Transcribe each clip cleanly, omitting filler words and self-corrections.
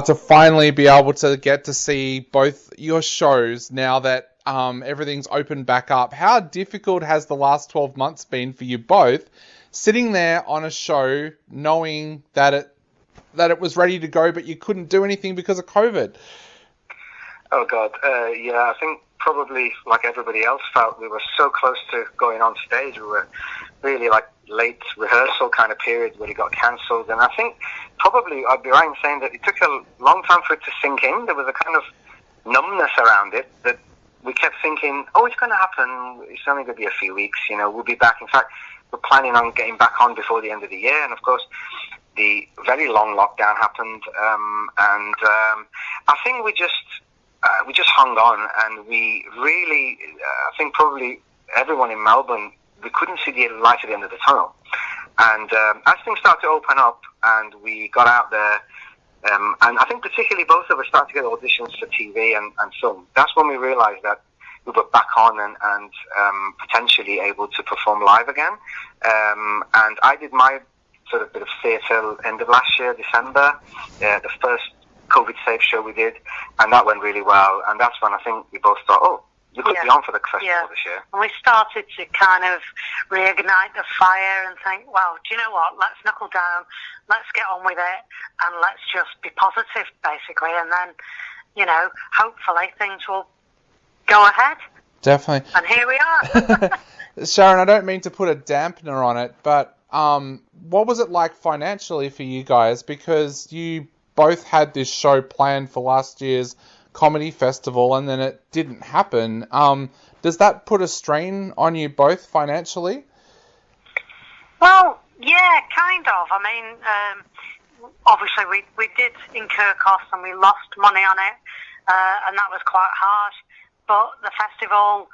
to finally be able to get to see both your shows now that everything's opened back up. How difficult has the last 12 months been for you both, sitting there on a show knowing that it was ready to go, but you couldn't do anything because of COVID? Oh God, yeah, I think probably like everybody else felt, we were so close to going on stage. We were really like late rehearsal kind of period where it got cancelled, and I think probably I'd be right in saying that it took a long time for it to sink in. There was a kind of numbness around it that we kept thinking, oh, it's going to happen. It's only going to be a few weeks, you know, we'll be back. In fact, we're planning on getting back on before the end of the year, and of course the very long lockdown happened, and I think we just hung on, and we really, I think probably everyone in Melbourne, we couldn't see the light at the end of the tunnel. And as things started to open up and we got out there, and I think particularly both of us started to get auditions for TV and film, that's when we realised that we were back on and potentially able to perform live again. And I did my sort of bit of theatre end of last year, December, the first COVID-safe show we did, and that went really well. And that's when I think we both thought, oh, you could be on for the festival this year. And we started to kind of reignite the fire and think, well, do you know what? Let's knuckle down, let's get on with it, and let's just be positive, basically. And then, you know, hopefully things will go ahead. Definitely. And here we are. Sharon, I don't mean to put a dampener on it, but what was it like financially for you guys? Because you both had this show planned for last year's comedy festival, and then it didn't happen. Does that put a strain on you both financially? Well, yeah, kind of. I mean, obviously we did incur costs and we lost money on it, and that was quite harsh. But the festival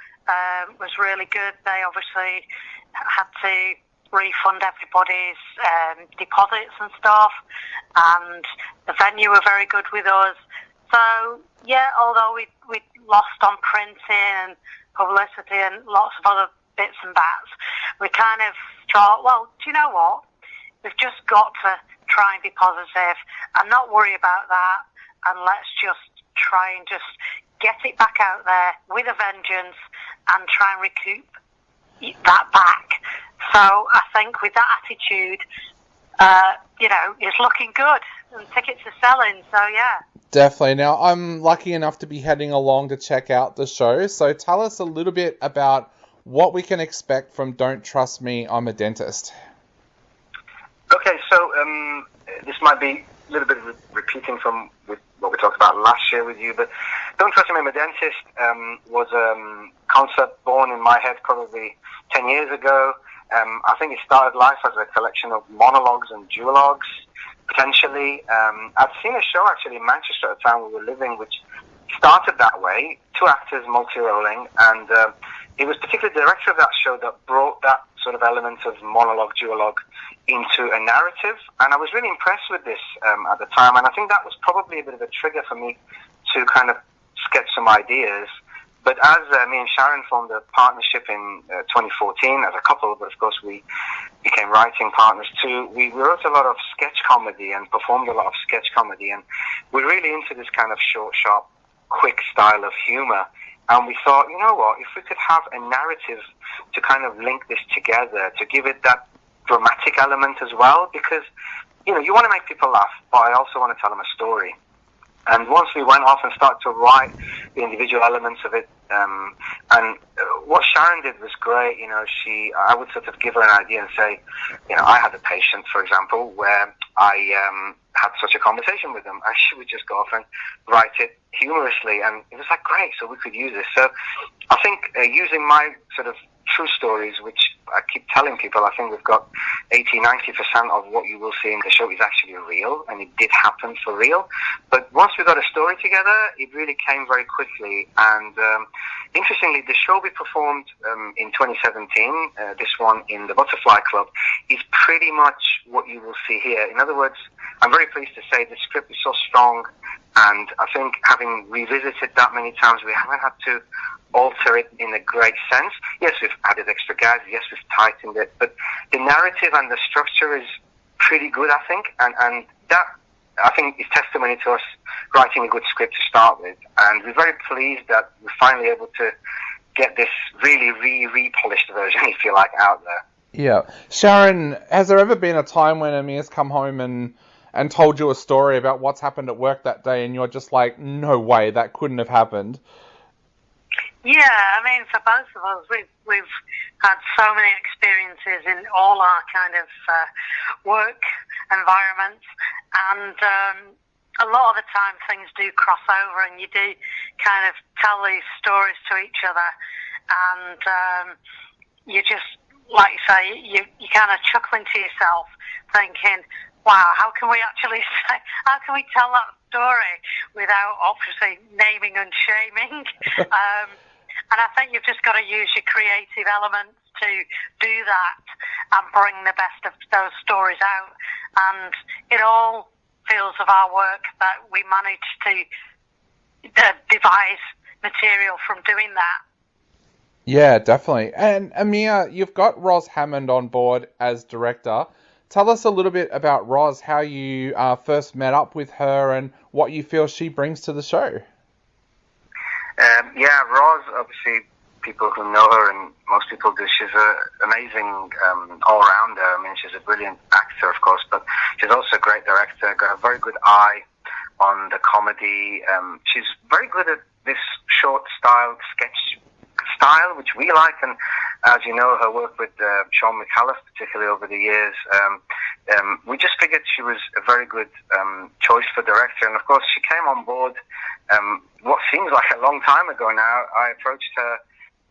was really good. They obviously had to refund everybody's deposits and stuff, and the venue were very good with us. So, yeah, although we lost on printing and publicity and lots of other bits and bats, we kind of thought, well, do you know what? We've just got to try and be positive and not worry about that, and let's just try and just get it back out there with a vengeance and try and recoup that back. So I think with that attitude, you know, it's looking good and tickets are selling, so yeah. Definitely. Now, I'm lucky enough to be heading along to check out the show, so tell us a little bit about what we can expect from Don't Trust Me, I'm a Dentist. Okay, so this might be a little bit of repeating from what we talked about last year with you, but Don't Trust Me, I'm a Dentist was a concept born in my head probably 10 years ago. I think it started life as a collection of monologues and duologues, potentially. I'd seen a show actually in Manchester at the time we were living, which started that way, two actors multi-rolling, and it was particularly the director of that show that brought that sort of element of monologue, duologue into a narrative, and I was really impressed with this at the time, and I think that was probably a bit of a trigger for me to kind of sketch some ideas. But as me and Sharon formed a partnership in 2014 as a couple, but of course we became writing partners too, we wrote a lot of sketch comedy and performed a lot of sketch comedy, and we're really into this kind of short, sharp, quick style of humor. And we thought, you know what, if we could have a narrative to kind of link this together, to give it that dramatic element as well, because, you know, you want to make people laugh, but I also want to tell them a story. And once we went off and started to write the individual elements of it, and what Sharon did was great. You know, I would sort of give her an idea and say, you know, I had a patient, for example, where I had such a conversation with them, and she would just go off and write it humorously, and it was like, great, so we could use this. So I think using my sort of true stories, which I keep telling people, I think we've got 80-90% of what you will see in the show is actually real, and it did happen for real. But once we got a story together, it really came very quickly. And interestingly, the show we performed in 2017, this one in the Butterfly Club, is pretty much what you will see here. In other words, I'm very pleased to say the script is so strong, and I think having revisited that many times, we haven't had to alter it in a great sense. Yes, we've added extra gags, yes, we've tightened it, but the narrative and the structure is pretty good, I think, and that I think is testimony to us writing a good script to start with, and we're very pleased that we're finally able to get this really re-polished version, if you like, out there. Yeah. Sharon, has there ever been a time when Amir's come home and told you a story about what's happened at work that day, and you're just like, no way, that couldn't have happened? Yeah, I mean, for both of us, we've had so many experiences in all our kind of work environments, and a lot of the time things do cross over, and you do kind of tell these stories to each other, and you just, like you say, you kind of chuckling to yourself, thinking, wow, how can we tell that story without obviously naming and shaming? And I think you've just got to use your creative elements to do that and bring the best of those stories out. And it all feels of our work that we managed to devise material from doing that. Yeah, definitely. And Amir, you've got Roz Hammond on board as director. Tell us a little bit about Roz, how you first met up with her and what you feel she brings to the show. Yeah, Roz, obviously, people who know her, and most people do, she's an amazing all-rounder. I mean, she's a brilliant actor, of course, but she's also a great director, got a very good eye on the comedy. She's very good at this short-style sketch style, which we like, and as you know, her work with Sean McAuliffe, particularly over the years, we just figured she was a very good choice for director. And of course, she came on board what seems like a long time ago now. I approached her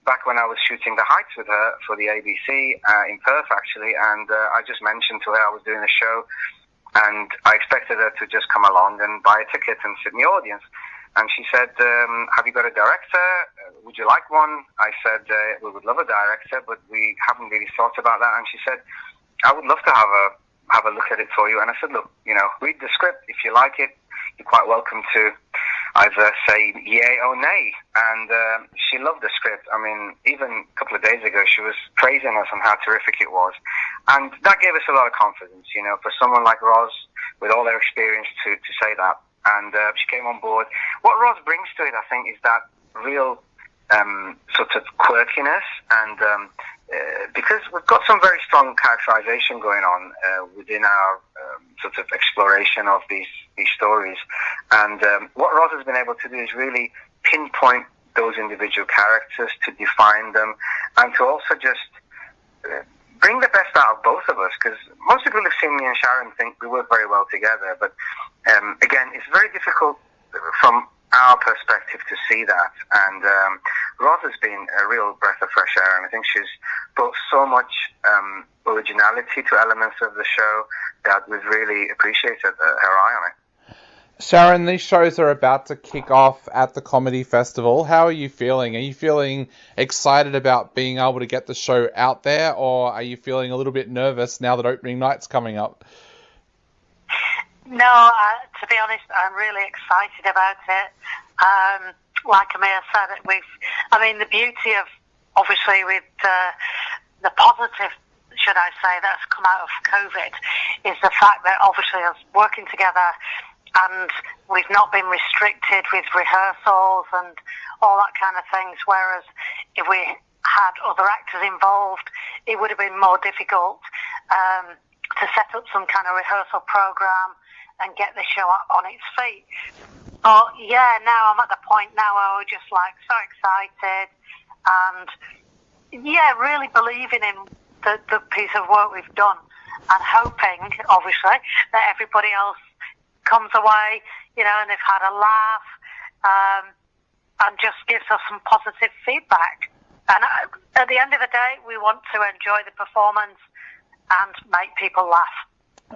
back when I was shooting The Heights with her for the ABC in Perth, actually, and I just mentioned to her I was doing a show, and I expected her to just come along and buy a ticket and sit in the audience. And she said, have you got a director? Would you like one? I said, we would love a director, but we haven't really thought about that. And she said, I would love to have a look at it for you. And I said, look, read the script. If you like it, you're quite welcome to either say yay or nay. And she loved the script. I mean, even a couple of days ago, she was praising us on how terrific it was. And that gave us a lot of confidence, for someone like Roz, with all her experience, to say that. And she came on board. What Roz brings to it, I think, is that real sort of quirkiness, and because we've got some very strong characterization going on within our sort of exploration of these stories. And what Roz has been able to do is really pinpoint those individual characters, to define them, and to also just bring the best out of both of us, because most people who've seen me and Sharon think we work very well together, but again, it's very difficult from our perspective to see that. And Roz has been a real breath of fresh air, and I think she's brought so much originality to elements of the show that we've really appreciated her eye on it. Sharon, these shows are about to kick off at the Comedy Festival. How are you feeling? Are you feeling excited about being able to get the show out there, or are you feeling a little bit nervous now that opening night's coming up? No, to be honest, I'm really excited about it. Like Amir said, the beauty of, obviously, with the positive, should I say, that's come out of COVID, is the fact that obviously us working together, and we've not been restricted with rehearsals and all that kind of things, whereas if we had other actors involved, it would have been more difficult to set up some kind of rehearsal program and get the show on its feet. But yeah, now I'm at the point now where we're just like so excited, and yeah, really believing in the piece of work we've done, and hoping, obviously, that everybody else comes away, and they've had a laugh, and just gives us some positive feedback. And at the end of the day, we want to enjoy the performance and make people laugh.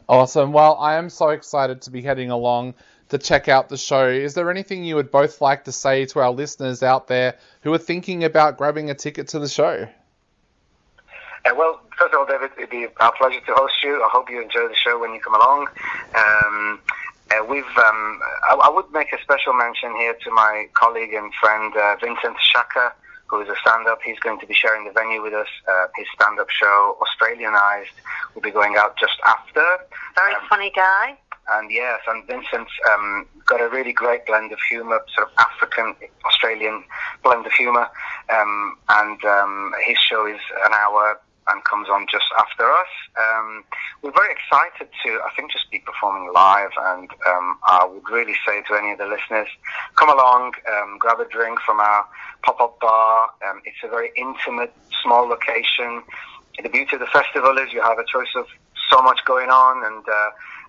Awesome. Well, I am so excited to be heading along to check out the show. Is there anything you would both like to say to our listeners out there who are thinking about grabbing a ticket to the show? Well, first of all, David, it'd be our pleasure to host you. I hope you enjoy the show when you come along. I would make a special mention here to my colleague and friend Vincent Shaka, who is a stand-up. He's going to be sharing the venue with us. His stand-up show, Australianized, will be going out just after. Very funny guy. And yes, and Vincent's got a really great blend of humour, sort of African, Australian blend of humour. And his show is an hour and comes on just after us. We're very excited to, I think, just be performing live. And I would really say to any of the listeners, come along, grab a drink from our pop-up bar. It's a very intimate, small location. The beauty of the festival is you have a choice of so much going on, and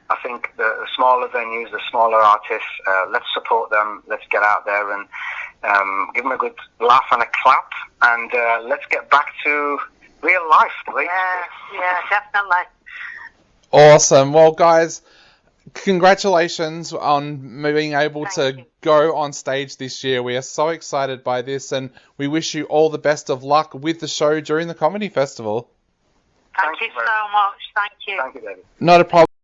I think the smaller venues, the smaller artists, let's support them. Let's get out there and give them a good laugh and a clap, and let's get back to real life. Yeah, definitely. Awesome. Well, guys, congratulations on being able to go on stage this year. We are so excited by this, and we wish you all the best of luck with the show during the comedy festival. Thank you so much. Thank you. Thank you, David. Not a problem.